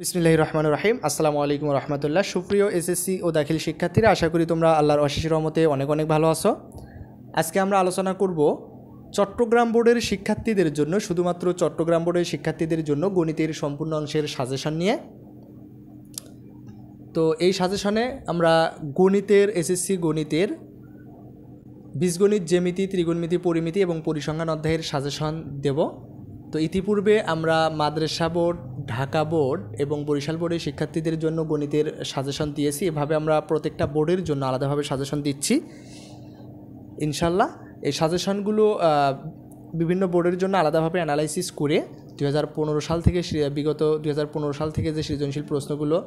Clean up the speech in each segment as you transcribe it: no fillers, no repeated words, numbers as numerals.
বিসমিল্লাহির রহমানির রহিম। আসসালামু আলাইকুম রহমতুল্লাহ। সুপ্রিয় এসএসসি ও দাখিল শিক্ষার্থীরা, আশা করি তোমরা আল্লাহর অশেষ রহমতে অনেক অনেক ভালো আছো। আজকে আমরা আলোচনা করব চট্টগ্রাম বোর্ডের শিক্ষার্থীদের জন্য, শুধুমাত্র চট্টগ্রাম বোর্ডের শিক্ষার্থীদের জন্য গণিতের সম্পূর্ণ অংশের সাজেশন নিয়ে। তো এই সাজেশনে আমরা গণিতের এসএসসি গণিতের বীজগণিত, জ্যামিতি, ত্রিগুণমিতি, পরিমিতি এবং পরিসংখ্যান অধ্যায়ের সাজেশন দেব। তো ইতিপূর্বে আমরা মাদ্রাসা বোর্ড, ঢাকা বোর্ড এবং বরিশাল বোর্ডের শিক্ষার্থীদের জন্য গণিতের সাজেশন দিয়েছি। এভাবে আমরা প্রত্যেকটা বোর্ডের জন্য আলাদাভাবে সাজেশন দিচ্ছি ইনশাল্লাহ। এই সাজেশনগুলো বিভিন্ন বোর্ডের জন্য আলাদাভাবে অ্যানালাইসিস করে 2015 সাল থেকে বিগত 2015 সাল থেকে যে সৃজনশীল প্রশ্নগুলো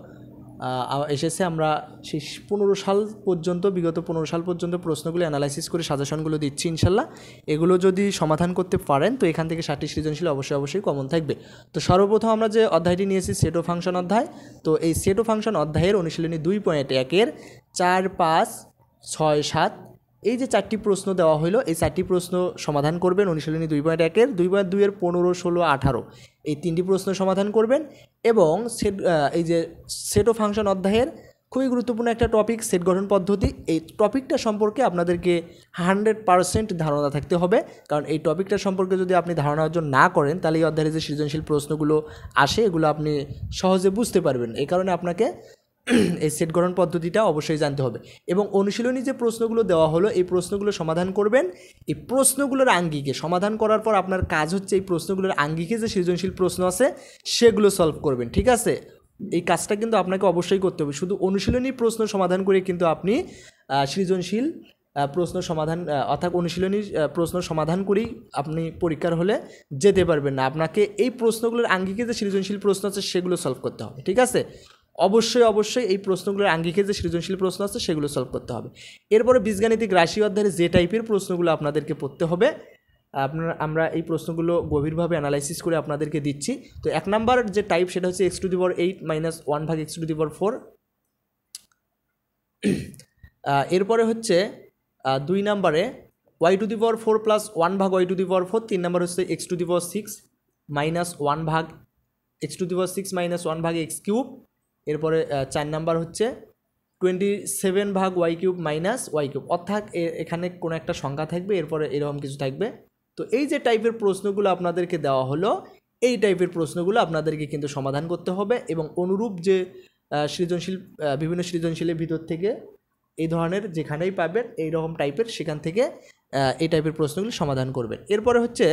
এসেছে, আমরা সেই 15 সাল পর্যন্ত, বিগত 15 সাল পর্যন্ত প্রশ্নগুলো অ্যানালাইসিস করে সাজেশনগুলো দিচ্ছি ইনশাল্লাহ। এগুলো যদি সমাধান করতে পারেন তো এখান থেকে 60টি সৃজনশীল অবশ্যই কমন থাকবে। তো সর্বপ্রথম আমরা যে অধ্যায়টি নিয়েছি সেট ও ফাংশন অধ্যায়। তো এই সেট ও ফাংশন অধ্যায়ের অনুশীলনী 2.1-এর 4, 5, 6, 7 এই যে 4টি প্রশ্ন দেওয়া হলো, এই 4টি প্রশ্ন সমাধান করবেন অনুশীলনী 2.1-এর, 2.2-এর 15, 16, 18 এই 3টি প্রশ্ন সমাধান করবেন। এবং এই যে সেট ও ফাংশন অধ্যায়ের খুবই গুরুত্বপূর্ণ একটা টপিক সেট গঠন পদ্ধতি, এই টপিকটা সম্পর্কে আপনাদেরকে 100% ধারণা থাকতে হবে। কারণ এই টপিকটা সম্পর্কে যদি আপনি ধারণা অর্জন না করেন তাহলে এই অধ্যায়ের যে সৃজনশীল প্রশ্নগুলো আসে এগুলো আপনি সহজে বুঝতে পারবেন। এই কারণে আপনাকে এই সেট গঠন পদ্ধতিটা অবশ্যই জানতে হবে। এবং অনুশীলনী যে প্রশ্নগুলো দেওয়া হলো এই প্রশ্নগুলো সমাধান করবেন। এই প্রশ্নগুলোর আঙ্গিকে সমাধান করার পর আপনার কাজ হচ্ছে এই প্রশ্নগুলোর আঙ্গিকে যে সৃজনশীল প্রশ্ন আছে সেগুলো সলভ করবেন, ঠিক আছে? এই কাজটা কিন্তু আপনাকে অবশ্যই করতে হবে। শুধু অনুশীলনী প্রশ্ন সমাধান করে কিন্তু আপনি সৃজনশীল প্রশ্ন সমাধান অর্থাৎ অনুশীলনী প্রশ্ন সমাধান করেই আপনি পরীক্ষার হলে যেতে পারবেন না। আপনাকে এই প্রশ্নগুলোর আঙ্গিকে যে সৃজনশীল প্রশ্ন আছে সেগুলো সলভ করতে হবে, ঠিক আছে? অবশ্যই এই প্রশ্নগুলোর আঙ্গিকে যে সৃজনশীল প্রশ্ন আছে সেগুলো সলভ করতে হবে। এরপরে বীজগাণিতিক রাশি অধ্যায়ের যে টাইপের প্রশ্নগুলো আপনাদেরকে পড়তে হবে, আমরা এই প্রশ্নগুলো গভীরভাবে অ্যানালাইসিস করে আপনাদেরকে দিচ্ছি। তো 1 নাম্বার যে টাইপ সেটা হচ্ছে x⁸ - 1 ভাগ x⁴। এরপরে হচ্ছে 2 নাম্বারে y⁴ প্লাস 1 ভাগ y⁴। 3 নাম্বার হচ্ছে x⁶ - 1 ভাগ x⁶ - 1 ভাগ x³ এরপরে 4 নাম্বার হচ্ছে 27 ভাগ y³ - y³। অর্থাৎ এখানে কোনো একটা সংখ্যা থাকবে, এরপরে এরকম কিছু থাকবে। তো এই যে টাইপের প্রশ্নগুলো আপনাদেরকে দেওয়া হলো এই টাইপের প্রশ্নগুলো আপনাদেরকে কিন্তু সমাধান করতে হবে। এবং অনুরূপ যে সৃজনশীল বিভিন্ন সৃজনশীলের ভিতর থেকে এই ধরনের যেখানেই পাবেন এই রকম টাইপের সেখান থেকে এই টাইপের প্রশ্নগুলি সমাধান করবেন। এরপরে হচ্ছে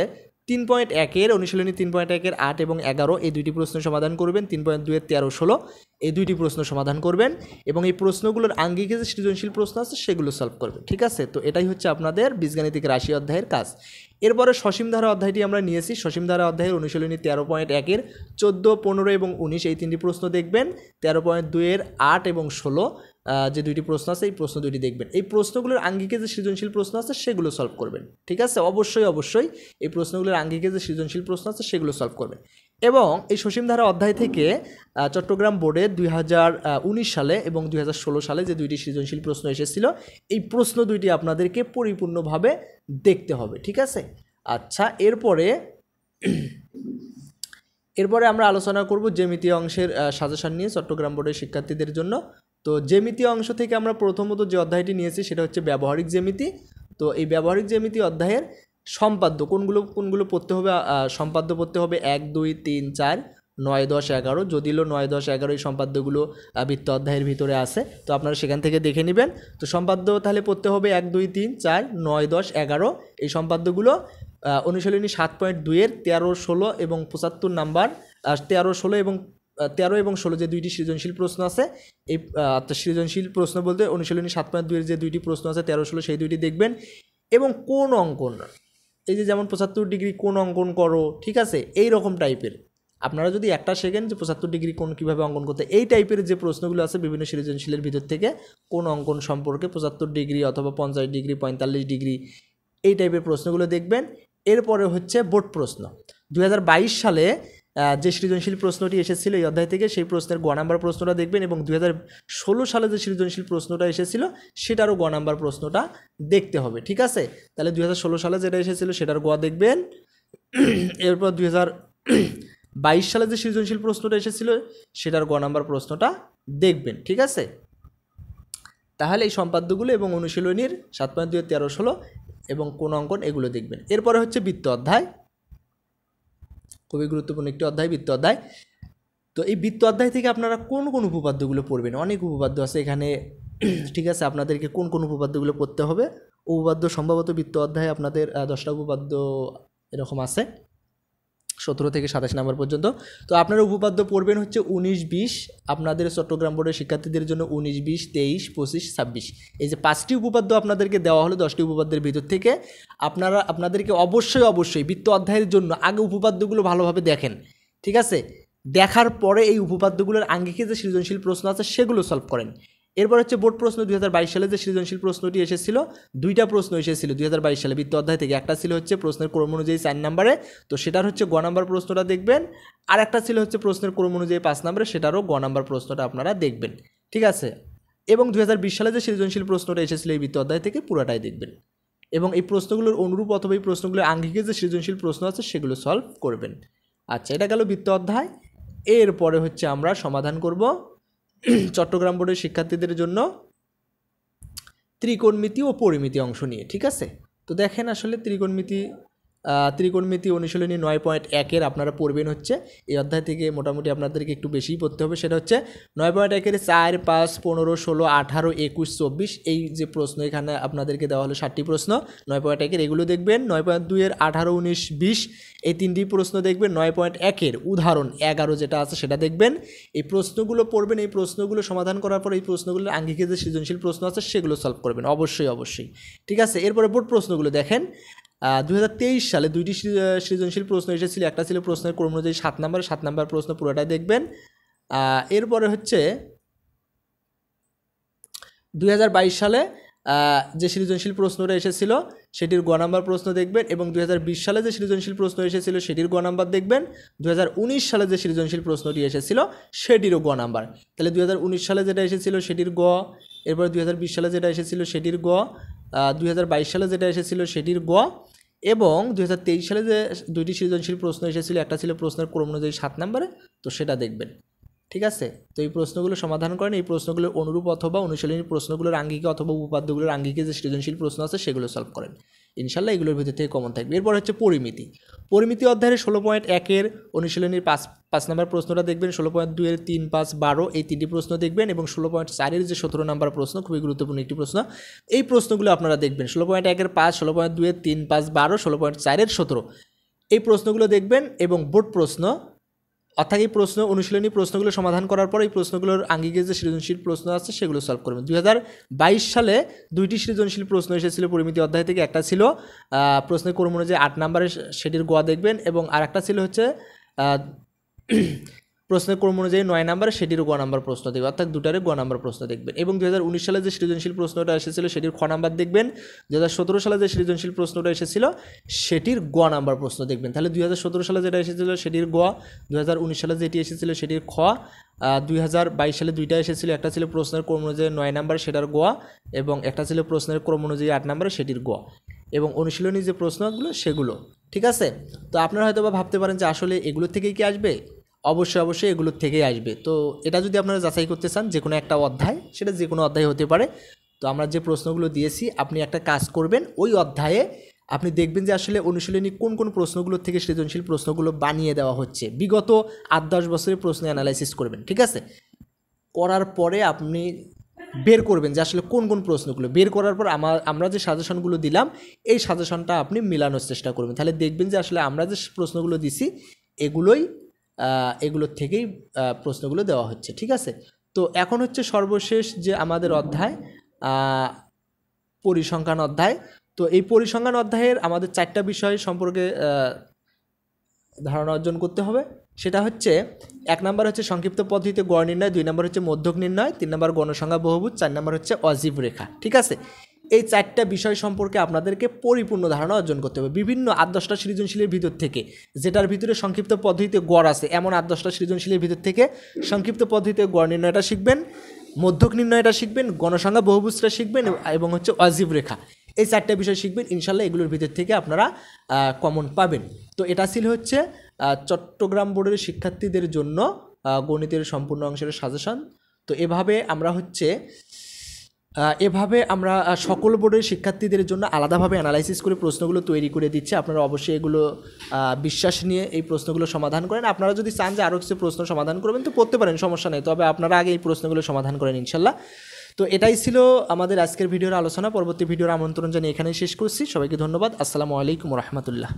3.1-এর অনুশীলনী 3.1-এর 8 এবং 11 এই দুইটি প্রশ্ন সমাধান করবেন। 3.2-এর 13, 16 এই দুইটি প্রশ্ন সমাধান করবেন এবং এই প্রশ্নগুলোর আঙ্গিকে যে সৃজনশীল প্রশ্ন আছে সেগুলো সলভ করবেন, ঠিক আছে? তো এটাই হচ্ছে আপনাদের বীজগাণিতিক রাশি অধ্যায়ের কাজ। এরপরে সসীম ধারা অধ্যায়টি আমরা নিয়েছি। সসীম ধারা অধ্যায়ের অনুশীলনী 13.1-এর 14, 15 এবং 19 এই 3টি প্রশ্ন দেখবেন। 13.2-এর 8 এবং 16 যে দুইটি প্রশ্ন আছে এই প্রশ্ন দুইটি দেখবেন। এই প্রশ্নগুলোর আঙ্গিকে যে সৃজনশীল প্রশ্ন আছে সেগুলো সলভ করবেন, ঠিক আছে? অবশ্যই এই প্রশ্নগুলোর আঙ্গিকে যে সৃজনশীল প্রশ্ন আছে সেগুলো সলভ করবেন। এবং এই সসীম ধারা অধ্যায় থেকে চট্টগ্রাম বোর্ডে 2019 সালে এবং 2016 সালে যে দুইটি সৃজনশীল প্রশ্ন এসেছিল এই প্রশ্ন দুইটি আপনাদেরকে পরিপূর্ণভাবে দেখতে হবে, ঠিক আছে? আচ্ছা, এরপরে আমরা আলোচনা করব জ্যামিতীয় অংশের সাজেশন নিয়ে চট্টগ্রাম বোর্ডের শিক্ষার্থীদের জন্য। তো জ্যামিতীয় অংশ থেকে আমরা প্রথমত যে অধ্যায়টি নিয়েছি সেটা হচ্ছে ব্যবহারিক জ্যামিতি। তো এই ব্যবহারিক জ্যামিতি অধ্যায়ের সম্পাদ্য কোনগুলো পড়তে হবে? সম্পাদ্য পড়তে হবে 1, 2, 3, 4, 9, 10, 11। যদিও 9, 10, 11 এই সম্পাদ্যগুলো বৃত্ত অধ্যায়ের ভিতরে আছে, তো আপনারা সেখান থেকে দেখে নেবেন। তো সম্পাদ্য তাহলে পড়তে হবে 1, 2, 3, 4, 9, 10, 11 এই সম্পাদ্যগুলো অনুশীলনী 7.2-এর 13, 16 এবং 75 নাম্বার 13, 16 এবং 13 এবং 16 যে দুইটি সৃজনশীল প্রশ্ন আছে এই সৃজনশীল প্রশ্ন বলতে অনুশীলনী 7.2-এর যে দুইটি প্রশ্ন আছে 13, 16 সেই দুইটি দেখবেন। এবং কোন অঙ্কন, এই যে যেমন 75 ডিগ্রি কোন অঙ্কন করো, ঠিক আছে? এই রকম টাইপের আপনারা যদি একটা শেখেন যে 75 ডিগ্রি কোণ কীভাবে অঙ্কন করতে, এই টাইপের যে প্রশ্নগুলো আছে বিভিন্ন সৃজনশীলের ভিতর থেকে কোন অঙ্কন সম্পর্কে 75 ডিগ্রি অথবা 50 ডিগ্রি 45 ডিগ্রি এই টাইপের প্রশ্নগুলো দেখবেন। এরপরে হচ্ছে বোর্ড প্রশ্ন। 2022 সালে যে সৃজনশীল প্রশ্নটি এসেছিল এই অধ্যায় থেকে সেই প্রশ্নের গ নাম্বার প্রশ্নটা দেখবেন এবং 2016 সালে যে সৃজনশীল প্রশ্নটা এসেছিল সেটারও গ নাম্বার প্রশ্নটা দেখতে হবে, ঠিক আছে? তাহলে 2016 সালে যেটা এসেছিল সেটার গ দেখবেন। এরপর 2022 সালে যে সৃজনশীল প্রশ্নটা এসেছিল সেটার গ নাম্বার প্রশ্নটা দেখবেন। ঠিক আছে, তাহলে এই সম্পাদ্যগুলো এবং অনুশীলনীর 7.2 13 16 এবং কোন অঙ্কন এগুলো দেখবেন। এরপরে হচ্ছে বৃত্ত অধ্যায়, খুবই গুরুত্বপূর্ণ একটি অধ্যায় বৃত্ত অধ্যায়। তো এই বৃত্ত অধ্যায় থেকে আপনারা কোন কোন উপপাদ্যগুলো পড়বেন, অনেক উপপাদ্য আছে এখানে। ঠিক আছে, আপনাদেরকে কোন কোন উপপাদ্যগুলো পড়তে হবে, উপপাদ্য সম্ভবত বৃত্ত অধ্যায়ে আপনাদের 10টা উপপাদ্য এরকম আছে, 17 থেকে 27 নম্বর পর্যন্ত। তো আপনারা উপপাদ্য পড়বেন হচ্ছে 19 20, আপনাদের চট্টগ্রাম বোর্ডের শিক্ষার্থীদের জন্য 19 20 23 25 26, এই যে 5টি উপপাদ্য আপনাদেরকে দেওয়া হলো 10টি উপপাদ্যের ভিতর থেকে। আপনাদেরকে অবশ্যই বৃত্ত অধ্যায়ের জন্য আগে উপপাদ্যগুলো ভালোভাবে দেখেন। ঠিক আছে, দেখার পরে এই উপপাদ্যগুলোর আঙ্গিকে যে সৃজনশীল প্রশ্ন আছে সেগুলো সলভ করেন। এরপর হচ্ছে বোর্ড প্রশ্ন 2022 সালে যে সৃজনশীল প্রশ্নটি এসেছিল, 2টা প্রশ্ন এসেছিল 2022 সালে বৃত্ত অধ্যায় থেকে। একটা ছিল হচ্ছে প্রশ্নের ক্রম অনুযায়ী 4 নম্বরে, তো সেটার হচ্ছে গ নাম্বার প্রশ্নটা দেখবেন। আর একটা ছিল হচ্ছে প্রশ্নের ক্রম অনুযায়ী 5 নম্বরে, সেটারও গ নাম্বার প্রশ্নটা আপনারা দেখবেন। ঠিক আছে, এবং 2020 সালে যে সৃজনশীল প্রশ্নটা এসেছিল এই বৃত্ত অধ্যায় থেকে পুরোটাই দেখবেন, এবং এই প্রশ্নগুলোর অনুরূপ অথবা এই প্রশ্নগুলোর আঙ্গিকে যে সৃজনশীল প্রশ্ন আছে সেগুলো সলভ করবেন। আচ্ছা, এটা গেল বৃত্ত অধ্যায়। এরপরে হচ্ছে আমরা সমাধান করব চট্টগ্রাম বোর্ডের শিক্ষার্থীদের জন্য ত্রিকোণমিতি ও পরিমিতি অংশ নিয়ে। ঠিক আছে, তো দেখেন আসলে ত্রিকোণমিতি অনুশীলনী 9.1 আপনারা পড়বেন হচ্ছে এই অধ্যায় থেকে। মোটামুটি আপনাদেরকে একটু বেশিই পড়তে হবে। সেটা হচ্ছে 9.1 4 5 15 16 18 21 24, এই যে প্রশ্ন এখানে আপনাদেরকে দেওয়া হলো 7টি প্রশ্ন 9.1 এগুলো দেখবেন। 9.2 18 19 20 এই 3টি প্রশ্ন দেখবেন। 9.1 উদাহরণ 11 যেটা আছে সেটা দেখবেন। এই প্রশ্নগুলো পড়বেন, এই প্রশ্নগুলো সমাধান করার পর এই প্রশ্নগুলোর আঙ্গিকে যে সৃজনশীল প্রশ্ন আছে সেগুলো সলভ করবেন অবশ্যই। ঠিক আছে, এরপরে বোর্ড প্রশ্নগুলো দেখেন। 2023 সালে 2টি সৃজনশীল প্রশ্ন এসেছিল। একটা ছিল প্রশ্নের ক্রম অনুযায়ী 7 নম্বর প্রশ্ন পুরোটাই দেখবেন। এরপরে হচ্ছে 2022 সালে যে সৃজনশীল প্রশ্নটা এসেছিল সেটির গ নাম্বার প্রশ্ন দেখবেন, এবং 2020 সালে যে সৃজনশীল প্রশ্ন এসেছিল সেটির গ নাম্বার দেখবেন। 2019 সালে যে সৃজনশীল প্রশ্নটি এসেছিল সেটিরও গ নাম্বার। তাহলে 2019 সালে যেটা এসেছিল সেটির গ, এরপর 2020 সালে যেটা এসেছিল সেটির গ, 2022 সালে যেটা এসেছিল সেটির গ, এবং 2023 সালে যে 2টি সৃজনশীল প্রশ্ন এসেছিল, একটা ছিল প্রশ্নের ক্রম অনুযায়ী 7 নম্বরে, তো সেটা দেখবেন। ঠিক আছে, তো এই প্রশ্নগুলো সমাধান করেন। এই প্রশ্নগুলোর অনুরূপ অথবা অনুশীলনী প্রশ্নগুলোর আঙ্গিকে অথবা উপপাদ্যগুলোর আঙ্গিকে যে সৃজনশীল প্রশ্ন আছে সেগুলো সলভ করেন। ইনশাল্লাহ এগুলোর ভিতর থেকে কমন থাকবে। এরপর হচ্ছে পরিমিতি অধ্যায়ের 16.1 অনুশীলনীর 5 নম্বর প্রশ্নটা দেখবেন। 16.2 3 5 12 এই 3টি প্রশ্ন দেখবেন, এবং 16.4 যে 17 নম্বর প্রশ্ন খুবই গুরুত্বপূর্ণ একটি প্রশ্ন, এই প্রশ্নগুলো আপনারা দেখবেন। 16.1 5, 16.2 3 5 12, 16.4 17 এই প্রশ্নগুলো দেখবেন। এবং বোর্ড প্রশ্ন অর্থাৎ এই অনুশীলনী প্রশ্নগুলো সমাধান করার পর এই প্রশ্নগুলোর আঙ্গিকে যে সৃজনশীল প্রশ্ন আছে সেগুলো সলভ করবেন। 2022 সালে 2টি সৃজনশীল প্রশ্ন এসেছিল পরিমিতি অধ্যায় থেকে। একটা ছিল প্রশ্নের ক্রম অনুযায়ী 8 নম্বরে, সেটির গ দেখবেন, এবং আরেকটা ছিল হচ্ছে প্রশ্নের ক্রম অনুযায়ী 9 নম্বরে, সেটির গ নাম্বার প্রশ্ন দেখবেন, অর্থাৎ দুটারে গ নাম্বার প্রশ্ন দেখবেন। এবং 2019 সালে যে সৃজনশীল প্রশ্নটা এসেছিল সেটির খ নাম্বার দেখবেন। 2017 সালে যে সৃজনশীল প্রশ্নটা এসেছিল সেটির গ নাম্বার প্রশ্ন দেখবেন। তাহলে 2017 সালে যেটা এসেছিল সেটির গ, 2019 সালে যেটি এসেছিল সেটির খ, 2022 সালে 2টা এসেছিল, একটা ছিল প্রশ্নের ক্রম অনুযায়ী 9 নম্বরে সেটার গ, এবং একটা ছিল প্রশ্নের ক্রম অনুযায়ী 8 নম্বরে সেটির গ, এবং অনুশীলনী যে প্রশ্নগুলো সেগুলো। ঠিক আছে, তো আপনারা হয়তো বা ভাবতে পারেন যে আসলে এগুলো থেকেই কি আসবে? অবশ্যই এগুলোর থেকেই আসবে। তো এটা যদি আপনারা যাচাই করতে চান যে কোনো একটা অধ্যায়, সেটা যে কোনো অধ্যায় হতে পারে, তো আমরা যে প্রশ্নগুলো দিয়েছি আপনি একটা কাজ করবেন, ওই অধ্যায়ে আপনি দেখবেন যে আসলে অনুশীলনী কোন কোন প্রশ্নগুলোর থেকে সৃজনশীল প্রশ্নগুলো বানিয়ে দেওয়া হচ্ছে, বিগত 8-10 বছরের প্রশ্ন অ্যানালাইসিস করবেন। ঠিক আছে, করার পরে আপনি বের করবেন যে আসলে কোন কোন প্রশ্নগুলো, বের করার পর আমরা যে সাজেশনগুলো দিলাম এই সাজেশনটা আপনি মেলানোর চেষ্টা করবেন। তাহলে দেখবেন যে আসলে আমরা যে প্রশ্নগুলো দিছি এগুলোর থেকেই প্রশ্নগুলো দেওয়া হচ্ছে। ঠিক আছে, তো এখন হচ্ছে সর্বশেষ যে আমাদের অধ্যায় পরিসংখ্যান অধ্যায়। তো এই পরিসংখ্যান অধ্যায়ের আমাদের 4টা বিষয় সম্পর্কে ধারণা অর্জন করতে হবে। সেটা হচ্ছে 1 নম্বর হচ্ছে সংক্ষিপ্ত পদ্ধতিতে গড় নির্ণয়, 2 নম্বর হচ্ছে মধ্যক নির্ণয়, 3 নম্বর গণসংখ্যা বহুভুজ, 4 নম্বর হচ্ছে অজীব রেখা। ঠিক আছে, এই 4টা বিষয় সম্পর্কে আপনাদেরকে পরিপূর্ণ ধারণা অর্জন করতে হবে। বিভিন্ন 8-10টা সৃজনশীলের ভিতর থেকে, যেটার ভিতরে সংক্ষিপ্ত পদ্ধতিতে গড় আছে এমন 8-10টা সৃজনশীলের ভিতর থেকে সংক্ষিপ্ত পদ্ধতিতে গড় নির্ণয়টা শিখবেন, মধ্যক নির্ণয়টা শিখবেন, গণসংখ্যা বহুভুজটা শিখবেন, এবং হচ্ছে অজীব রেখা। এই 4টা বিষয় শিখবেন, ইনশাল্লাহ এগুলোর ভিতর থেকে আপনারা কমন পাবেন। তো এটা ছিল হচ্ছে চট্টগ্রাম বোর্ডের শিক্ষার্থীদের জন্য গণিতের সম্পূর্ণ অংশের সাজেশন। তো এভাবে আমরা সকল বোর্ডের শিক্ষার্থীদের জন্য আলাদাভাবে অ্যানালাইসিস করে প্রশ্নগুলো তৈরি করে দিচ্ছি। আপনারা অবশ্যই এগুলো বিশ্বাস নিয়ে এই প্রশ্নগুলো সমাধান করেন। আপনারা যদি চান যে আরও কিছু প্রশ্ন সমাধান করবেন তো করতে পারেন, সমস্যা নেই, তবে আপনারা আগে এই প্রশ্নগুলো সমাধান করেন ইনশাল্লাহ। তো এটাই ছিল আমাদের আজকের ভিডিওর আলোচনা। পরবর্তী ভিডিওর আমন্ত্রণ জানিয়ে এখানেই শেষ করছি। সবাইকে ধন্যবাদ। আসসালামু আলাইকুম রহমতুল্লাহ।